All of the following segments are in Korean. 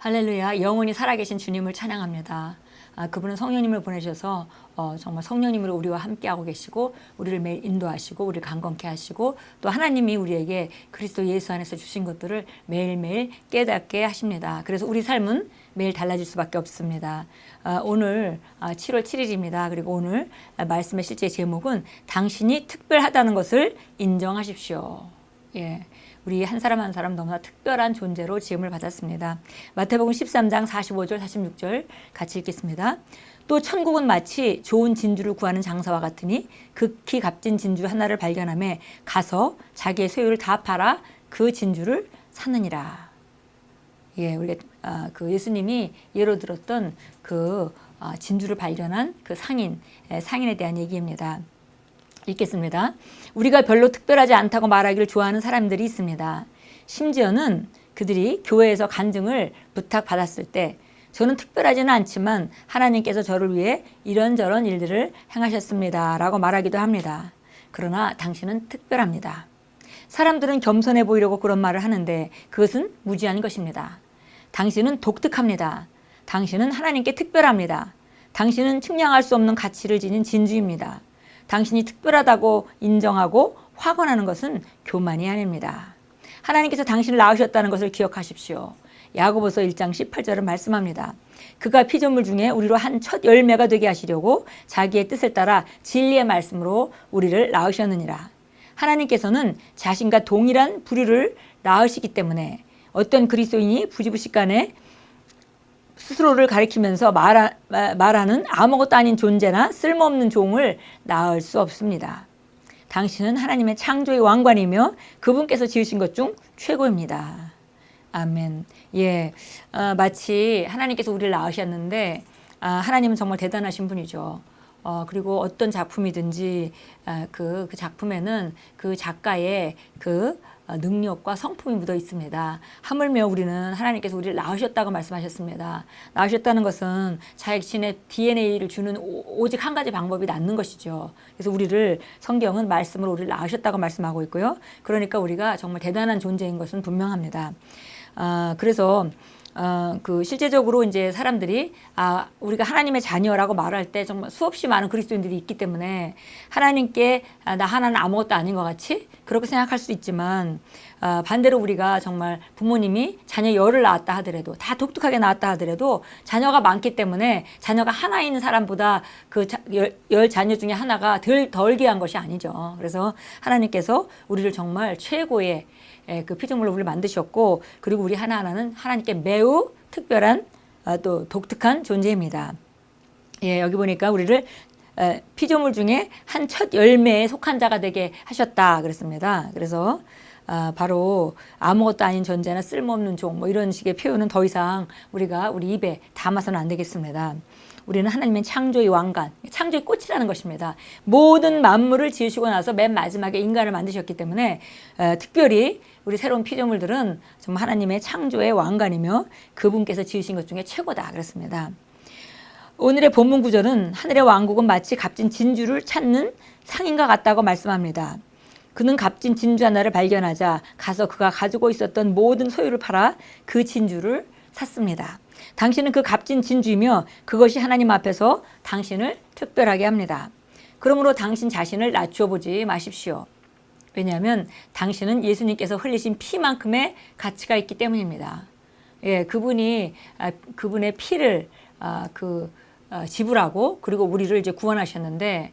할렐루야. 영원히 살아계신 주님을 찬양합니다. 그분은 성령님을 보내셔서 정말 성령님으로 우리와 함께하고 계시고 우리를 매일 인도하시고 우리를 강건케 하시고 또 하나님이 우리에게 그리스도 예수 안에서 주신 것들을 매일매일 깨닫게 하십니다. 그래서 우리 삶은 매일 달라질 수밖에 없습니다. 오늘 7월 7일입니다. 그리고 오늘 말씀의 실제 제목은 당신이 특별하다는 것을 인정하십시오. 예. 우리 한 사람 한 사람 너무나 특별한 존재로 지음을 받았습니다. 마태복음 13장 45절 46절 같이 읽겠습니다. 또 천국은 마치 좋은 진주를 구하는 장사와 같으니 극히 값진 진주 하나를 발견하며 가서 자기의 소유를 다 팔아 그 진주를 사느니라. 예, 우리 그 예수님이 예로 들었던 그 진주를 발견한 그 상인에 대한 얘기입니다. 읽겠습니다. 우리가 별로 특별하지 않다고 말하기를 좋아하는 사람들이 있습니다. 심지어는 그들이 교회에서 간증을 부탁받았을 때 저는 특별하지는 않지만 하나님께서 저를 위해 이런저런 일들을 행하셨습니다 라고 말하기도 합니다. 그러나 당신은 특별합니다. 사람들은 겸손해 보이려고 그런 말을 하는데 그것은 무지한 것입니다. 당신은 독특합니다. 당신은 하나님께 특별합니다. 당신은 측량할 수 없는 가치를 지닌 진주입니다. 당신이 특별하다고 인정하고 확언하는 것은 교만이 아닙니다. 하나님께서 당신을 낳으셨다는 것을 기억하십시오. 야고보서 1장 18절은 말씀합니다. 그가 피조물 중에 우리로 한 첫 열매가 되게 하시려고 자기의 뜻을 따라 진리의 말씀으로 우리를 낳으셨느니라. 하나님께서는 자신과 동일한 부류를 낳으시기 때문에 어떤 그리스도인이 부지부식간에 스스로를 가리키면서 말하는 아무것도 아닌 존재나 쓸모없는 종을 낳을 수 없습니다. 당신은 하나님의 창조의 왕관이며 그분께서 지으신 것 중 최고입니다. 아멘. 예, 마치 하나님께서 우리를 낳으셨는데 하나님은 정말 대단하신 분이죠. 그리고 어떤 작품이든지 그 작품에는 그 작가의 그 능력과 성품이 묻어 있습니다. 하물며 우리는 하나님께서 우리를 낳으셨다고 말씀하셨습니다. 낳으셨다는 것은 자신의 DNA를 주는 오직 한 가지 방법이 낳는 것이죠. 그래서 우리를 성경은 말씀으로 우리를 낳으셨다고 말씀하고 있고요. 그러니까 우리가 정말 대단한 존재인 것은 분명합니다. 그래서 그 실제적으로 이제 사람들이 우리가 하나님의 자녀라고 말할 때 정말 수없이 많은 그리스도인들이 있기 때문에 하나님께 나 하나는 아무것도 아닌 것 같이 그렇게 생각할 수 있지만 반대로 우리가 정말 부모님이 자녀 열을 낳았다 하더라도 다 독특하게 낳았다 하더라도 자녀가 많기 때문에 자녀가 하나 있는 사람보다 그 열 자녀 중에 하나가 덜 귀한 것이 아니죠. 그래서 하나님께서 우리를 정말 최고의 그 피조물로 우리를 만드셨고 그리고 우리 하나하나는 하나님께 매우 특별한 또 독특한 존재입니다. 예, 여기 보니까 우리를 피조물 중에 한 첫 열매에 속한 자가 되게 하셨다 그랬습니다. 그래서 바로 아무것도 아닌 존재나 쓸모없는 종 뭐 이런 식의 표현은 더 이상 우리가 우리 입에 담아서는 안 되겠습니다. 우리는 하나님의 창조의 왕관, 창조의 꽃이라는 것입니다. 모든 만물을 지으시고 나서 맨 마지막에 인간을 만드셨기 때문에 특별히 우리 새로운 피조물들은 정말 하나님의 창조의 왕관이며 그분께서 지으신 것 중에 최고다 그랬습니다. 오늘의 본문 구절은 하늘의 왕국은 마치 값진 진주를 찾는 상인과 같다고 말씀합니다. 그는 값진 진주 하나를 발견하자 가서 그가 가지고 있었던 모든 소유를 팔아 그 진주를 샀습니다. 당신은 그 값진 진주이며 그것이 하나님 앞에서 당신을 특별하게 합니다. 그러므로 당신 자신을 낮추어 보지 마십시오. 왜냐하면 당신은 예수님께서 흘리신 피만큼의 가치가 있기 때문입니다. 예, 그분이 그분의 피를 지불하고 그리고 우리를 이제 구원하셨는데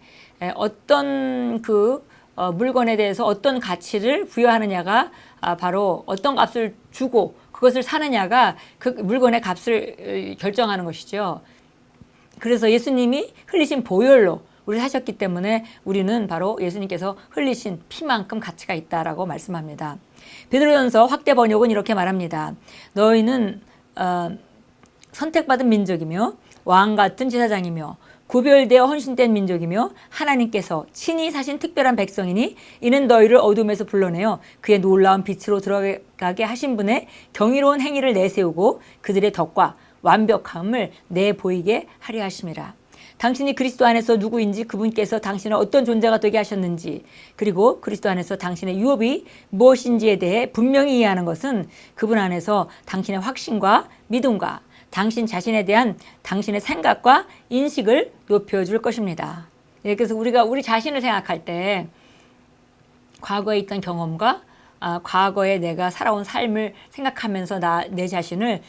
어떤 그 물건에 대해서 어떤 가치를 부여하느냐가 바로 어떤 값을 주고 그것을 사느냐가 그 물건의 값을 결정하는 것이죠. 그래서 예수님이 흘리신 보혈로 우리를 사셨기 때문에 우리는 바로 예수님께서 흘리신 피만큼 가치가 있다라고 말씀합니다. 베드로전서 확대 번역은 이렇게 말합니다. 너희는 선택받은 민족이며 왕 같은 제사장이며 구별되어 헌신된 민족이며 하나님께서 친히 사신 특별한 백성이니 이는 너희를 어둠에서 불러내어 그의 놀라운 빛으로 들어가게 하신 분의 경이로운 행위를 내세우고 그들의 덕과 완벽함을 내보이게 하려 하심이라. 당신이 그리스도 안에서 누구인지, 그분께서 당신을 어떤 존재가 되게 하셨는지, 그리고 그리스도 안에서 당신의 유업이 무엇인지에 대해 분명히 이해하는 것은 그분 안에서 당신의 확신과 믿음과 당신 자신에 대한 당신의 생각과 인식을 높여줄 것입니다. 그래서 우리가 우리 자신을 생각할 때 과거에 있던 경험과 과거에 내가 살아온 삶을 생각하면서 내 자신을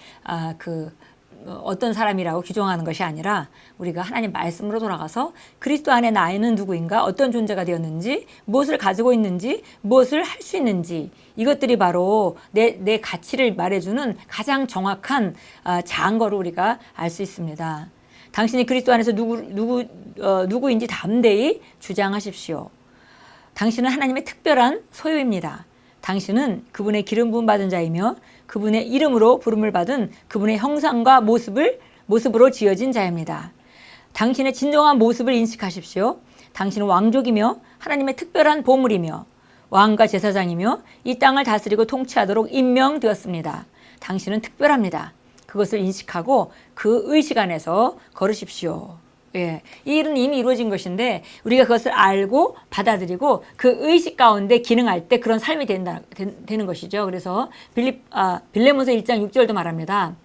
어떤 사람이라고 규정하는 것이 아니라 우리가 하나님 말씀으로 돌아가서 그리스도 안에 나는 누구인가, 어떤 존재가 되었는지, 무엇을 가지고 있는지, 무엇을 할 수 있는지, 이것들이 바로 내 가치를 말해주는 가장 정확한 자안거를 우리가 알 수 있습니다. 당신이 그리스도 안에서 누구인지 담대히 주장하십시오. 당신은 하나님의 특별한 소유입니다. 당신은 그분의 기름 부음 받은 자이며 그분의 이름으로 부름을 받은 그분의 형상과 모습으로 지어진 자입니다. 당신의 진정한 모습을 인식하십시오. 당신은 왕족이며 하나님의 특별한 보물이며 왕과 제사장이며 이 땅을 다스리고 통치하도록 임명되었습니다. 당신은 특별합니다. 그것을 인식하고 그 의식 안에서 걸으십시오. 예, 이 일은 이미 이루어진 것인데 우리가 그것을 알고 받아들이고 그 의식 가운데 기능할 때 그런 삶이 되는 것이죠. 그래서 빌레몬서 1장 6절도 말합니다.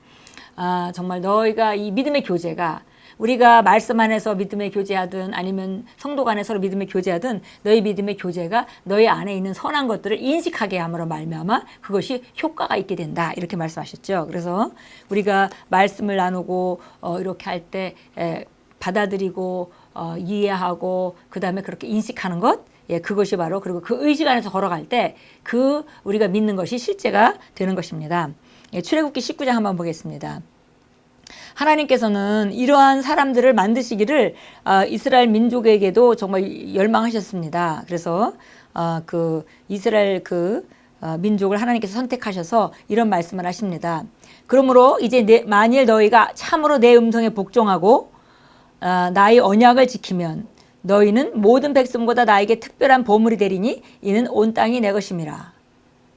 정말 너희가 이 믿음의 교제가, 우리가 말씀 안에서 믿음의 교제하든 아니면 성도 간에 서로 믿음의 교제하든 너희 믿음의 교제가 너희 안에 있는 선한 것들을 인식하게 함으로 말미암아 그것이 효과가 있게 된다, 이렇게 말씀하셨죠. 그래서 우리가 말씀을 나누고 이렇게 할 때 받아들이고 이해하고 그 다음에 그렇게 인식하는 것, 그것이 바로, 그리고 그 의식 안에서 걸어갈 때 우리가 믿는 것이 실제가 되는 것입니다. 출애굽기 19장 한번 보겠습니다. 하나님께서는 이러한 사람들을 만드시기를 이스라엘 민족에게도 정말 열망하셨습니다. 그래서 이스라엘 민족을 하나님께서 선택하셔서 이런 말씀을 하십니다. 그러므로 이제 만일 너희가 참으로 내 음성에 복종하고 나의 언약을 지키면 너희는 모든 백성보다 나에게 특별한 보물이 되리니 이는 온 땅이 내 것임이라.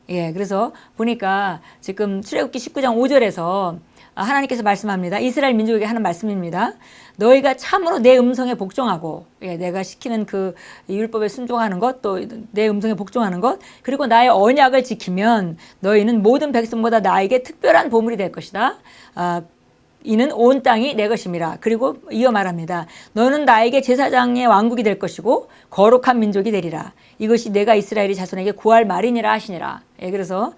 그래서 보니까 지금 출애굽기 19장 5절에서 하나님께서 말씀합니다. 이스라엘 민족에게 하는 말씀입니다. 너희가 참으로 내 음성에 복종하고, 내가 시키는 그 율법에 순종하는 것, 또 내 음성에 복종하는 것, 그리고 나의 언약을 지키면 너희는 모든 백성보다 나에게 특별한 보물이 될 것이다. 이는 온 땅이 내 것임이라. 그리고 이어 말합니다. 너는 나에게 제사장의 왕국이 될 것이고 거룩한 민족이 되리라. 이것이 내가 이스라엘의 자손에게 구할 말이니라 하시니라. 그래서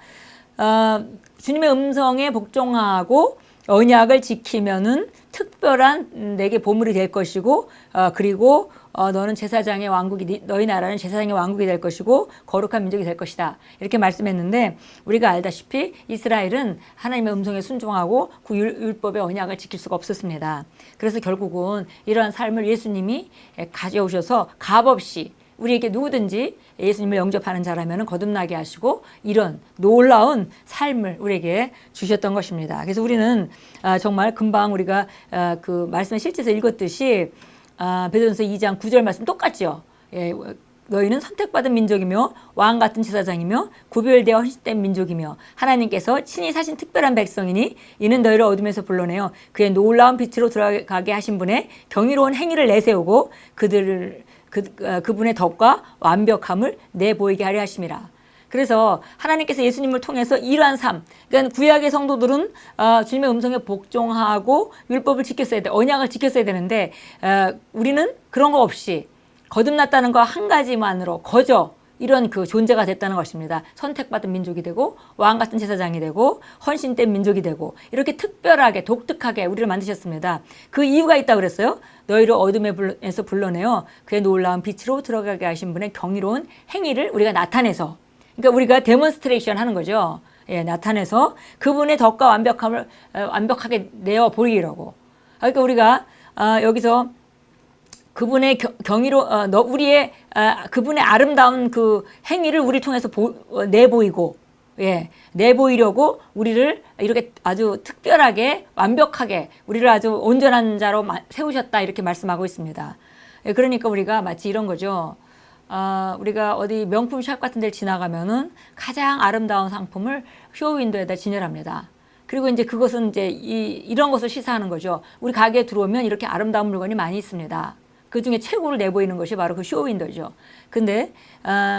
주님의 음성에 복종하고 언약을 지키면은 특별한 내게 보물이 될 것이고, 그리고 너는 제사장의 왕국이, 너희 나라는 제사장의 왕국이 될 것이고 거룩한 민족이 될 것이다, 이렇게 말씀했는데, 우리가 알다시피 이스라엘은 하나님의 음성에 순종하고 그 율법의 언약을 지킬 수가 없었습니다. 그래서 결국은 이러한 삶을 예수님이 가져오셔서 값없이 우리에게 누구든지 예수님을 영접하는 자라면 거듭나게 하시고 이런 놀라운 삶을 우리에게 주셨던 것입니다. 그래서 우리는 정말 금방 우리가 그 말씀을 실제에서 읽었듯이 베드로전서 2장 9절 말씀 똑같죠. 너희는 선택받은 민족이며 왕 같은 제사장이며 구별되어 헌신된 민족이며 하나님께서 친히 사신 특별한 백성이니 이는 너희를 어둠에서 불러내어 그의 놀라운 빛으로 들어가게 하신 분의 경이로운 행위를 내세우고 그분의 덕과 완벽함을 내보이게 하려 하심이라. 그래서 하나님께서 예수님을 통해서 이러한 삶, 그러니까 구약의 성도들은 주님의 음성에 복종하고 율법을 지켰어야 돼, 언약을 지켰어야 되는데 우리는 그런 거 없이 거듭났다는 거 한 가지만으로 이런 그 존재가 됐다는 것입니다. 선택받은 민족이 되고 왕 같은 제사장이 되고 헌신된 민족이 되고 이렇게 특별하게 독특하게 우리를 만드셨습니다. 그 이유가 있다고 그랬어요. 너희를 어둠에서 불러내어 그의 놀라운 빛으로 들어가게 하신 분의 경이로운 행위를 우리가 나타내서, 그러니까 우리가 데몬스트레이션 하는 거죠. 나타내서 그분의 덕과 완벽함을 완벽하게 내어 보이려고. 그러니까 우리가 여기서 그분의 그분의 아름다운 그 행위를 우리 통해서 내보이고, 내보이려고 우리를 이렇게 아주 특별하게 완벽하게 우리를 아주 온전한 자로 세우셨다, 이렇게 말씀하고 있습니다. 그러니까 우리가 마치 이런 거죠. 우리가 어디 명품 샵 같은 데를 지나가면은 가장 아름다운 상품을 쇼윈도에다 진열합니다. 그리고 이제 그것은 이제 이런 것을 시사하는 거죠. 우리 가게에 들어오면 이렇게 아름다운 물건이 많이 있습니다. 그 중에 최고를 내보이는 것이 바로 그 쇼윈도죠. 근데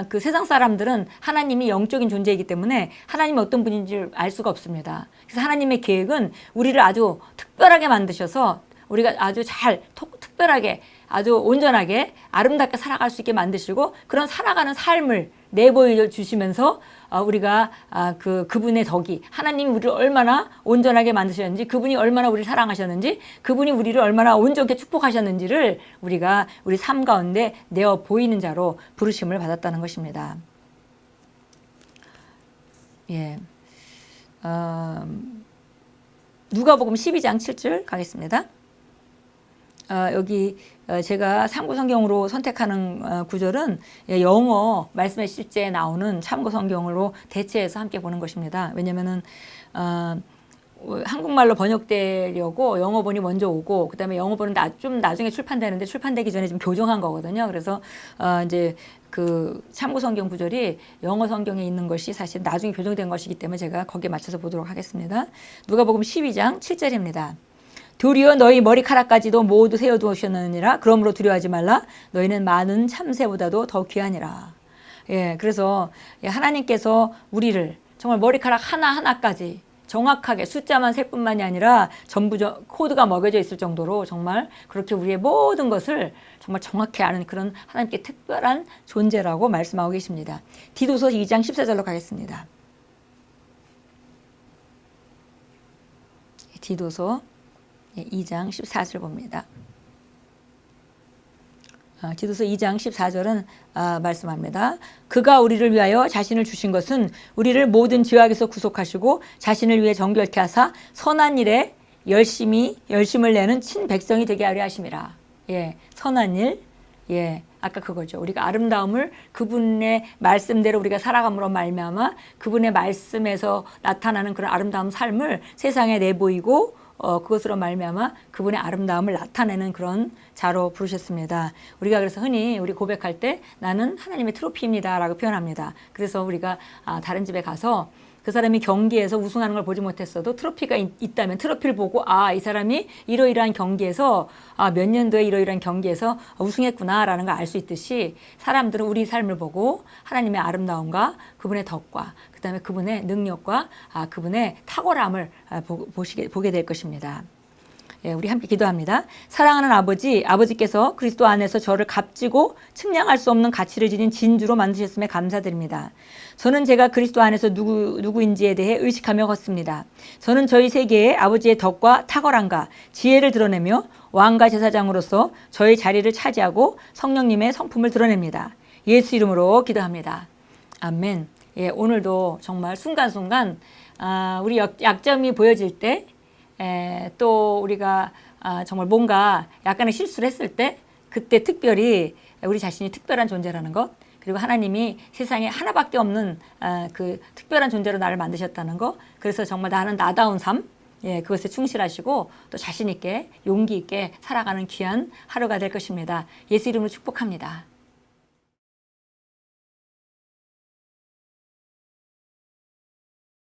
그 세상 사람들은 하나님이 영적인 존재이기 때문에 하나님이 어떤 분인지 알 수가 없습니다. 그래서 하나님의 계획은 우리를 아주 특별하게 만드셔서 우리가 아주 잘 특별하게 아주 온전하게 아름답게 살아갈 수 있게 만드시고 그런 살아가는 삶을 내보여 주시면서 우리가 그분의 덕이 하나님이 우리를 얼마나 온전하게 만드셨는지 그분이 얼마나 우리를 사랑하셨는지 그분이 우리를 얼마나 온전하게 축복하셨는지를 우리가 우리 삶 가운데 내어 보이는 자로 부르심을 받았다는 것입니다. 예. 누가복음 12장 7절 가겠습니다. 여기 제가 참고 성경으로 선택하는 구절은 영어 말씀의 실제에 나오는 참고 성경으로 대체해서 함께 보는 것입니다. 왜냐면은 한국말로 번역되려고 영어본이 먼저 오고 그다음에 영어본은 좀 나중에 출판되는데 출판되기 전에 좀 교정한 거거든요. 그래서 이제 그 참고 성경 구절이 영어 성경에 있는 것이 사실 나중에 교정된 것이기 때문에 제가 거기에 맞춰서 보도록 하겠습니다. 누가복음 12장 7절입니다. 도리어 너희 머리카락까지도 모두 세워두셨느니라. 그러므로 두려워하지 말라. 너희는 많은 참새보다도 더 귀하니라. 예, 그래서 하나님께서 우리를 정말 머리카락 하나하나까지 정확하게 숫자만 셀 뿐만이 아니라 전부 코드가 먹여져 있을 정도로 정말 그렇게 우리의 모든 것을 정말 정확히 아는 그런 하나님께 특별한 존재라고 말씀하고 계십니다. 디도서 2장 14절로 가겠습니다. 디도서 2장 14절 봅니다. 디도서 2장 14절은 말씀합니다. 그가 우리를 위하여 자신을 주신 것은 우리를 모든 죄악에서 구속하시고 자신을 위해 정결케 하사 선한 일에 열심을 내는 친백성이 되게 하려 하심이라. 예, 선한 일. 예, 아까 그거죠. 우리가 아름다움을 그분의 말씀대로 우리가 살아감으로 말미암아 그분의 말씀에서 나타나는 그런 아름다운 삶을 세상에 내보이고 그것으로 말미암아 그분의 아름다움을 나타내는 그런 자로 부르셨습니다. 우리가 그래서 흔히 우리 고백할 때 나는 하나님의 트로피입니다라고 표현합니다. 그래서 우리가 다른 집에 가서 그 사람이 경기에서 우승하는 걸 보지 못했어도 트로피가 있다면 트로피를 보고 이 사람이 이러이러한 경기에서 몇 년도에 이러이러한 경기에서 우승했구나라는 걸 알 수 있듯이 사람들은 우리 삶을 보고 하나님의 아름다움과 그분의 덕과 그다음에 그분의 능력과 그분의 탁월함을 보게 될 것입니다. 예, 우리 함께 기도합니다. 사랑하는 아버지께서 그리스도 안에서 저를 값지고 측량할 수 없는 가치를 지닌 진주로 만드셨음에 감사드립니다. 저는 제가 그리스도 안에서 누구인지에 대해 의식하며 걷습니다. 저는 저희 세계에 아버지의 덕과 탁월함과 지혜를 드러내며 왕과 제사장으로서 저희 자리를 차지하고 성령님의 성품을 드러냅니다. 예수 이름으로 기도합니다. 아멘. 예, 오늘도 정말 순간순간 우리 약점이 보여질 때 또 우리가 정말 뭔가 약간의 실수를 했을 때 그때 특별히 우리 자신이 특별한 존재라는 것 그리고 하나님이 세상에 하나밖에 없는 그 특별한 존재로 나를 만드셨다는 것 그래서 정말 나는 나다운 삶 그것에 충실하시고 또 자신 있게 용기 있게 살아가는 귀한 하루가 될 것입니다. 예수 이름으로 축복합니다.